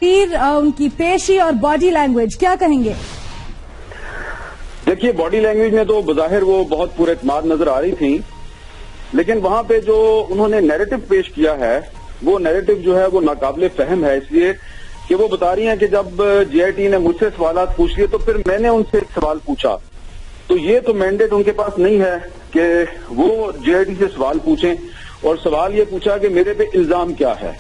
تقریر، ان کی پیشی اور باڈی لینگویج کیا کہیں گے؟ دیکھیے، باڈی لینگویج میں تو بظاہر وہ بہت پورے اعتماد نظر آ رہی تھیں، لیکن وہاں پہ جو انہوں نے نیریٹو پیش کیا ہے وہ نیریٹو جو ہے وہ ناقابل فہم ہے، اس لیے کہ وہ بتا رہی ہیں کہ جب جے آئی ٹی نے مجھ سے سوالات پوچھ لیے تو پھر میں نے ان سے ایک سوال پوچھا، تو یہ تو مینڈیٹ ان کے پاس نہیں ہے کہ وہ جے آئی ٹی سے سوال پوچھیں، اور سوال یہ پوچھا کہ میرے پہ الزام کیا ہے۔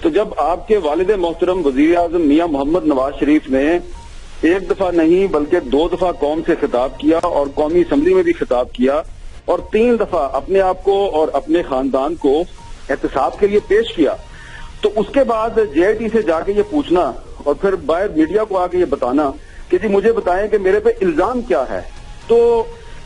تو جب آپ کے والد محترم وزیر اعظم میاں محمد نواز شریف نے ایک دفعہ نہیں بلکہ 2 دفعہ قوم سے خطاب کیا اور قومی اسمبلی میں بھی خطاب کیا، اور 3 دفعہ اپنے آپ کو اور اپنے خاندان کو احتساب کے لیے پیش کیا، تو اس کے بعد جے آئی ٹی سے جا کے یہ پوچھنا اور پھر باہر میڈیا کو آ کے یہ بتانا کہ جی مجھے بتائیں کہ میرے پہ الزام کیا ہے، تو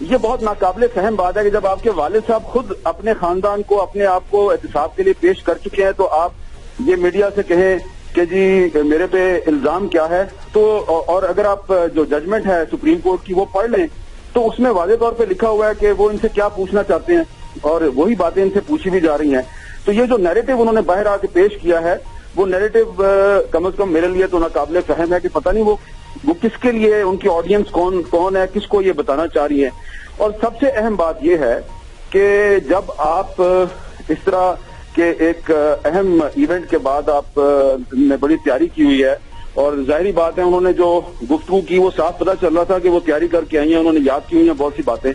یہ بہت ناقابل فہم بات ہے کہ جب آپ کے والد صاحب خود اپنے خاندان کو اپنے آپ کو احتساب کے لیے پیش کر چکے ہیں تو آپ یہ میڈیا سے کہیں کہ جی میرے پہ الزام کیا ہے۔ تو اور اگر آپ جو ججمنٹ ہے سپریم کورٹ کی وہ پڑھ لیں تو اس میں واضح طور پہ لکھا ہوا ہے کہ وہ ان سے کیا پوچھنا چاہتے ہیں اور وہی باتیں ان سے پوچھی بھی جا رہی ہیں۔ تو یہ جو نیریٹو انہوں نے باہر آ کے پیش کیا ہے وہ نیریٹو کم از کم میرے لیے تو ناقابل فہم ہے کہ پتہ نہیں وہ کس کے لیے، ان کی آڈینس کون ہے، کس کو یہ بتانا چاہ رہی ہیں۔ اور سب سے اہم بات یہ ہے کہ جب آپ اس طرح کے ایک اہم ایونٹ کے بعد آپ نے بڑی تیاری کی ہوئی ہے، اور ظاہری بات ہے انہوں نے جو گفتگو کی وہ صاف پتہ چل رہا تھا کہ وہ تیاری کر کے آئی ہیں، انہوں نے یاد کی ہوئی ہیں بہت سی باتیں،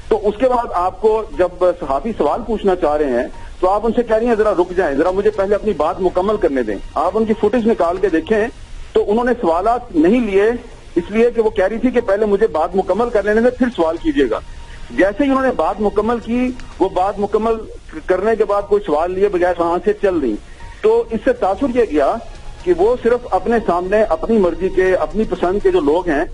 تو اس کے بعد آپ کو جب صحافی سوال پوچھنا چاہ رہے ہیں تو آپ ان سے کہہ رہی ہیں ذرا رک جائیں، ذرا مجھے پہلے اپنی بات مکمل کرنے دیں۔ آپ ان کی فوٹیج نکال کے دیکھیں تو انہوں نے سوالات نہیں لیے اس لیے کہ وہ کہہ رہی تھی کہ پہلے مجھے بات مکمل کر لینے دیں پھر سوال کیجیے گا۔ جیسے ہی انہوں نے بات مکمل کی، وہ بات مکمل کرنے کے بعد کوئی سوال لیے بجائے وہاں سے چل رہی، تو اس سے تاثر یہ گیا کہ وہ صرف اپنے سامنے اپنی مرضی کے، اپنی پسند کے جو لوگ ہیں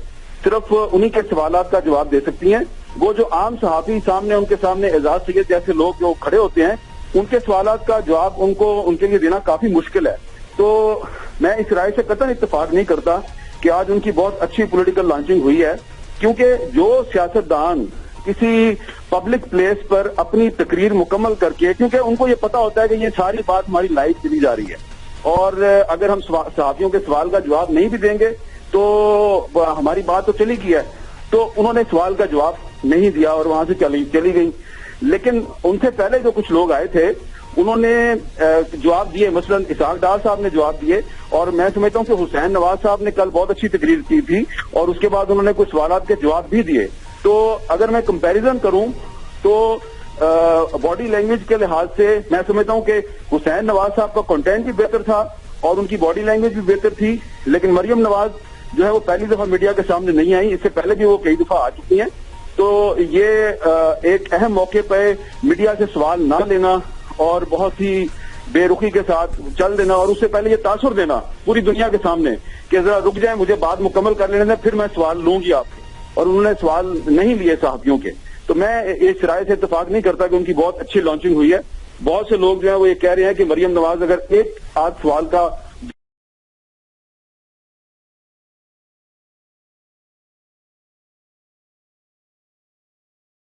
صرف انہی کے سوالات کا جواب دے سکتی ہیں۔ وہ جو عام صحافی سامنے ان کے سامنے اعزاز سید جیسے لوگ جو کھڑے ہوتے ہیں ان کے سوالات کا جواب ان کے لیے دینا کافی مشکل ہے۔ تو میں اس رائے سے قطعاً اتفاق نہیں کرتا کہ آج ان کی بہت اچھی پولیٹیکل لانچنگ ہوئی ہے، کیونکہ جو سیاستدان کسی پبلک پلیس پر اپنی تقریر مکمل کر کے، کیونکہ ان کو یہ پتا ہوتا ہے کہ یہ ساری بات ہماری لائیو چلی جا رہی ہے اور اگر ہم صحافیوں کے سوال کا جواب نہیں بھی دیں گے تو ہماری بات تو چلی گئی ہے، تو انہوں نے سوال کا جواب نہیں دیا اور وہاں سے چلی گئی۔ لیکن ان سے پہلے جو کچھ لوگ آئے تھے انہوں نے جواب دیے، مثلا اسحاق ڈار صاحب نے جواب دیے، اور میں سمجھتا ہوں کہ حسین نواز صاحب نے کل بہت اچھی تقریر کی تھی اور اس کے بعد انہوں نے کچھ سوالات کے جواب بھی دیے۔ تو اگر میں کمپیریزن کروں تو باڈی لینگویج کے لحاظ سے میں سمجھتا ہوں کہ حسین نواز صاحب کا کنٹینٹ بھی بہتر تھا اور ان کی باڈی لینگویج بھی بہتر تھی، لیکن مریم نواز جو ہے وہ پہلی دفعہ میڈیا کے سامنے نہیں آئی، اس سے پہلے بھی وہ کئی دفعہ آ چکی ہیں۔ تو یہ ایک اہم موقع پہ میڈیا سے سوال نہ لینا اور بہت ہی بے رخی کے ساتھ چل دینا، اور اس سے پہلے یہ تاثر دینا پوری دنیا کے سامنے کہ ذرا رک جائیں، مجھے بات مکمل کر لینے دیں پھر میں سوال لوں گی آپ سے، اور انہوں نے سوال نہیں لیے صحافیوں کے۔ تو میں اس رائے سے اتفاق نہیں کرتا کہ ان کی بہت اچھی لانچنگ ہوئی ہے۔ بہت سے لوگ جو ہیں وہ یہ کہہ رہے ہیں کہ مریم نواز اگر ایک آدھ سوال کا